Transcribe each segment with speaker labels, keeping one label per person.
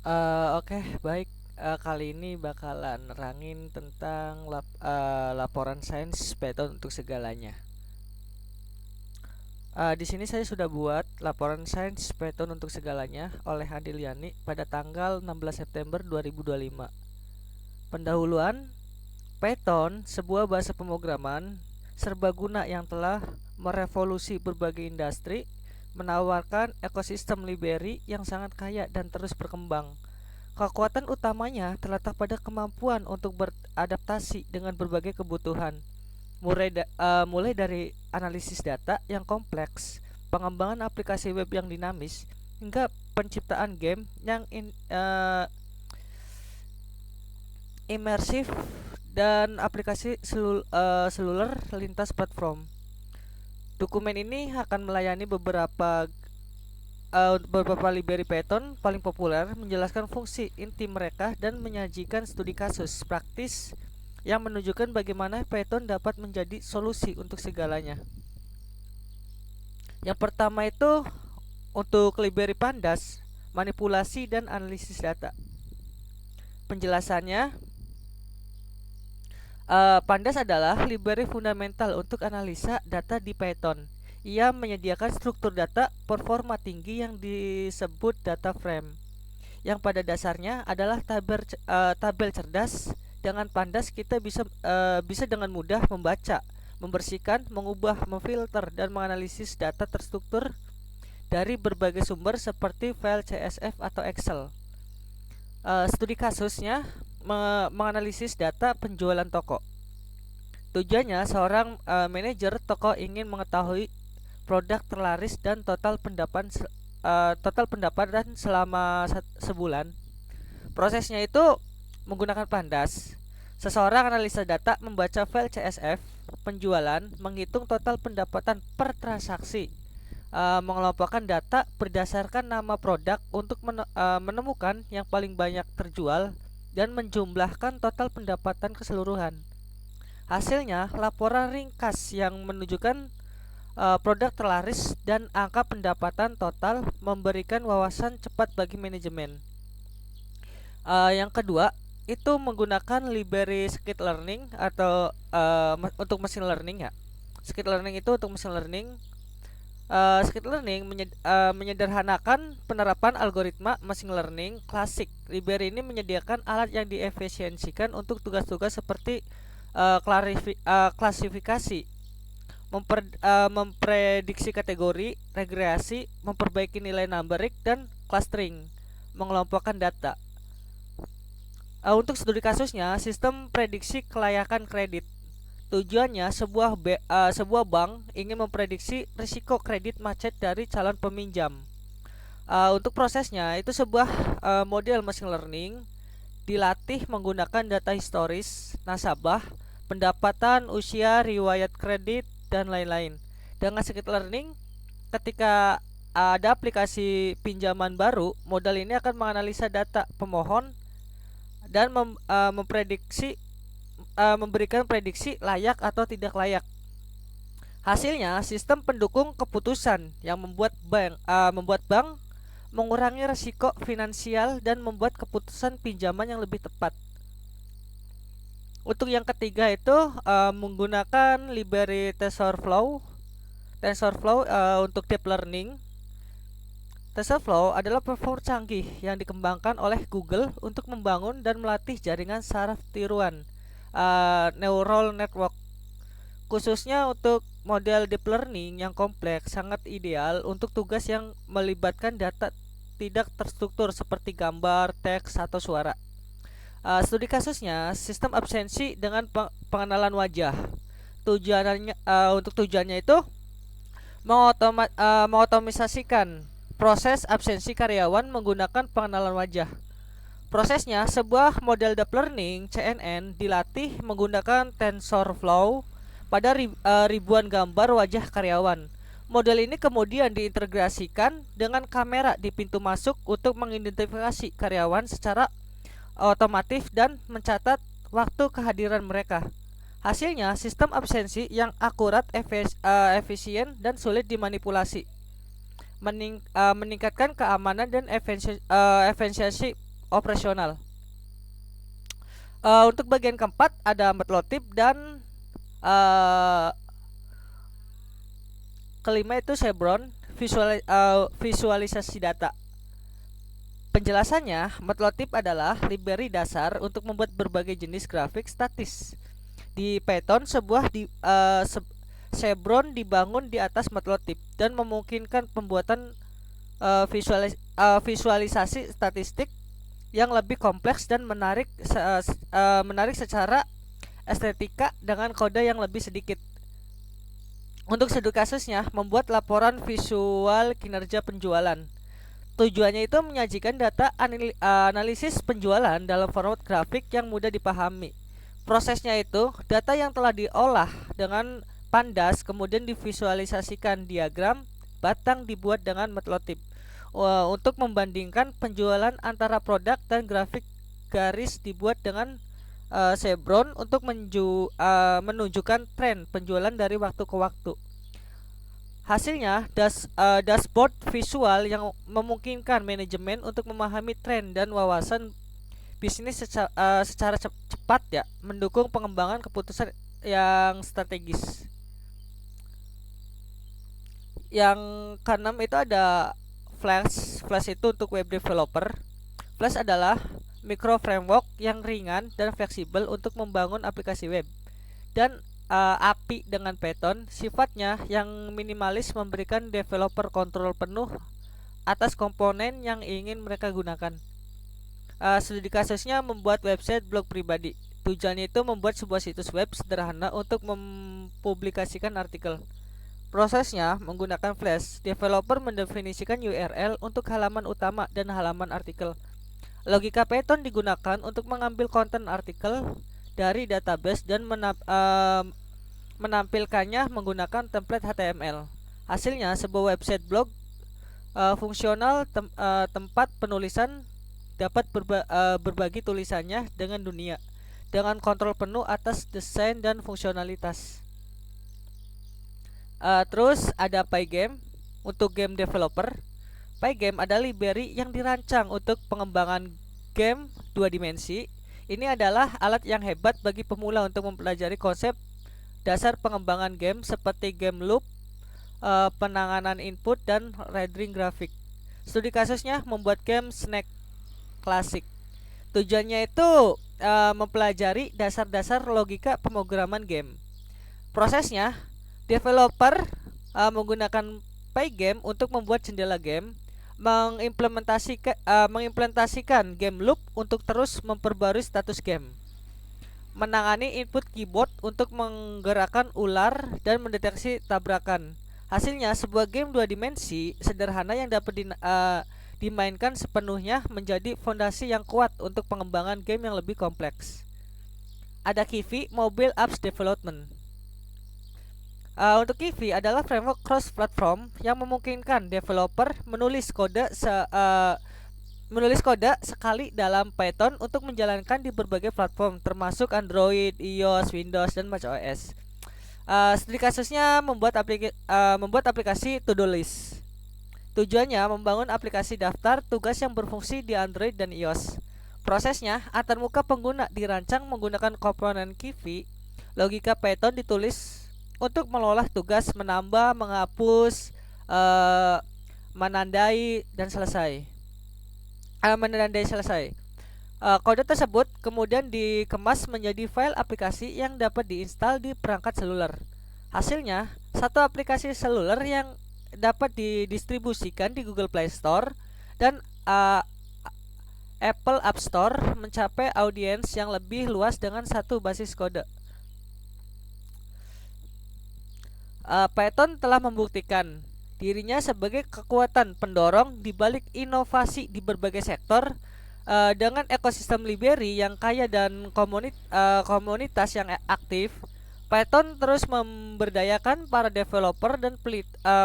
Speaker 1: Oke, baik. Kali ini bakalan nerangin tentang laporan sains Python untuk segalanya. Di sini saya sudah buat laporan sains Python untuk segalanya oleh Andiliani pada tanggal 16 September 2025. Pendahuluan, Python, sebuah bahasa pemrograman serbaguna yang telah merevolusi berbagai industri, menawarkan ekosistem library yang sangat kaya dan terus berkembang. Kekuatan utamanya terletak pada kemampuan untuk beradaptasi dengan berbagai kebutuhan, mulai dari analisis data yang kompleks, pengembangan aplikasi web yang dinamis, hingga penciptaan game yang imersif dan aplikasi seluler lintas platform. Dokumen ini akan melayani beberapa library Python paling populer, menjelaskan fungsi inti mereka dan menyajikan studi kasus praktis yang menunjukkan bagaimana Python dapat menjadi solusi untuk segalanya. Yang pertama itu untuk library Pandas, manipulasi dan analisis data. Penjelasannya, Pandas adalah library fundamental untuk analisa data di Python. Ia menyediakan struktur data performa tinggi yang disebut data frame, yang pada dasarnya adalah tabel cerdas. Dengan Pandas kita bisa dengan mudah membaca, membersihkan, mengubah, memfilter, dan menganalisis data terstruktur dari berbagai sumber seperti file CSV atau Excel. Studi kasusnya menganalisis data penjualan toko. Tujuannya seorang manajer toko ingin mengetahui produk terlaris dan total pendapatan selama sebulan. Prosesnya itu menggunakan Pandas. Seseorang analisa data, membaca file CSV penjualan, menghitung total pendapatan per transaksi, mengelompokkan data berdasarkan nama produk untuk menemukan yang paling banyak terjual, dan menjumlahkan total pendapatan keseluruhan. Hasilnya, laporan ringkas yang menunjukkan produk terlaris dan angka pendapatan total, memberikan wawasan cepat bagi manajemen. Yang kedua, itu menggunakan library scikit-learning atau untuk machine learning ya. Scikit-learning itu untuk machine learning. Scikit-learning menyederhanakan penerapan algoritma machine learning klasik. Library ini menyediakan alat yang diefisiensikan untuk tugas-tugas seperti klasifikasi, memprediksi kategori, regresi, memperbaiki nilai numeric, dan clustering, mengelompokkan data. Untuk studi kasusnya, sistem prediksi kelayakan kredit. Tujuannya sebuah bank ingin memprediksi risiko kredit macet dari calon peminjam. Untuk prosesnya itu sebuah model machine learning dilatih menggunakan data historis, nasabah, pendapatan, usia, riwayat kredit, dan lain-lain. Dengan scikit-learning, ketika ada aplikasi pinjaman baru, modal ini akan menganalisa data pemohon dan memberikan prediksi layak atau tidak layak. Hasilnya, sistem pendukung keputusan yang membuat bank mengurangi risiko finansial dan membuat keputusan pinjaman yang lebih tepat. Untuk yang ketiga itu menggunakan library TensorFlow. TensorFlow untuk deep learning. TensorFlow adalah platform canggih yang dikembangkan oleh Google untuk membangun dan melatih jaringan saraf tiruan neural network. Khususnya untuk model deep learning yang kompleks, sangat ideal untuk tugas yang melibatkan data tidak terstruktur seperti gambar, teks, atau suara. Studi kasusnya sistem absensi dengan pengenalan wajah. Untuk tujuannya itu mengotomisasikan proses absensi karyawan menggunakan pengenalan wajah. Prosesnya, sebuah model deep learning CNN dilatih menggunakan TensorFlow pada ribuan gambar wajah karyawan. Model ini kemudian diintegrasikan dengan kamera di pintu masuk untuk mengidentifikasi karyawan secara otomatis dan mencatat waktu kehadiran mereka. Hasilnya, sistem absensi yang akurat, efisien, dan sulit dimanipulasi, meningkatkan keamanan dan efisiensi operasional. Untuk bagian keempat ada Matplotlib dan uh, kelima itu Chevron, visualisasi data. Penjelasannya, Matplotlib adalah library dasar untuk membuat berbagai jenis grafik statis. Di Python, Chevron dibangun di atas Matplotlib dan memungkinkan pembuatan visualisasi statistik yang lebih kompleks dan menarik secara estetika dengan kode yang lebih sedikit. Untuk studi kasusnya, membuat laporan visual kinerja penjualan. Tujuannya itu menyajikan data analisis penjualan dalam format grafik yang mudah dipahami. Prosesnya itu, data yang telah diolah dengan pandas kemudian divisualisasikan diagram batang dibuat dengan Matplotlib untuk membandingkan penjualan antara produk, dan grafik garis dibuat dengan Chevron untuk menunjukkan tren penjualan dari waktu ke waktu. Hasilnya, dashboard visual yang memungkinkan manajemen untuk memahami tren dan wawasan bisnis secara cepat ya, mendukung pengembangan keputusan yang strategis. Yang keenam itu ada Flash. Flash itu untuk web developer. Flash adalah micro framework yang ringan dan fleksibel untuk membangun aplikasi web. Dan API dengan Python sifatnya yang minimalis, memberikan developer kontrol penuh atas komponen yang ingin mereka gunakan. Studi kasusnya membuat website blog pribadi. Tujuannya itu membuat sebuah situs web sederhana untuk mempublikasikan artikel. Prosesnya menggunakan Flash, developer mendefinisikan URL untuk halaman utama dan halaman artikel. Logika Python digunakan untuk mengambil konten artikel dari database dan menampilkannya menggunakan template HTML. Hasilnya sebuah website blog fungsional, tempat penulisan dapat berbagi tulisannya dengan dunia dengan kontrol penuh atas desain dan fungsionalitas. Terus ada Pygame untuk game developer. Pygame adalah library yang dirancang untuk pengembangan game 2 dimensi. Ini adalah alat yang hebat bagi pemula untuk mempelajari konsep dasar pengembangan game seperti game loop, penanganan input, dan rendering grafik. Studi kasusnya membuat game Snake klasik. Tujuannya itu mempelajari dasar-dasar logika pemrograman game. Prosesnya, developer menggunakan Pygame untuk membuat jendela game, mengimplementasikan game loop untuk terus memperbarui status game, menangani input keyboard untuk menggerakkan ular dan mendeteksi tabrakan. Hasilnya sebuah game 2 dimensi sederhana yang dapat dimainkan sepenuhnya menjadi fondasi yang kuat untuk pengembangan game yang lebih kompleks. Ada Kivy, Mobile Apps Development. Untuk Kivy adalah framework cross-platform yang memungkinkan developer menulis kode sekali dalam Python untuk menjalankan di berbagai platform termasuk Android, iOS, Windows, dan macOS. Studi kasusnya membuat aplikasi to-do list. Tujuannya membangun aplikasi daftar tugas yang berfungsi di Android dan iOS. Prosesnya, antarmuka pengguna dirancang menggunakan komponen Kivy. Logika Python ditulis untuk mengolah tugas, menambah, menghapus, menandai selesai. Kode tersebut kemudian dikemas menjadi file aplikasi yang dapat diinstal di perangkat seluler. Hasilnya, satu aplikasi seluler yang dapat didistribusikan di Google Play Store dan Apple App Store, mencapai audiens yang lebih luas dengan satu basis kode. Python telah membuktikan dirinya sebagai kekuatan pendorong di balik inovasi di berbagai sektor. Dengan ekosistem library yang kaya dan komunitas yang aktif, Python terus memberdayakan para developer dan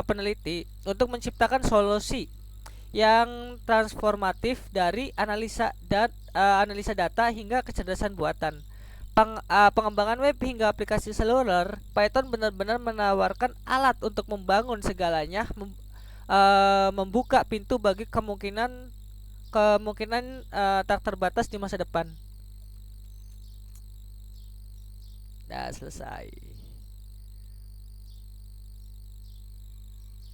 Speaker 1: peneliti untuk menciptakan solusi yang transformatif dari analisa data hingga kecerdasan buatan. Pengembangan web hingga aplikasi seluler, Python benar-benar menawarkan alat untuk membangun segalanya, membuka pintu bagi kemungkinan kemungkinan tak terbatas di masa depan. Nah, selesai.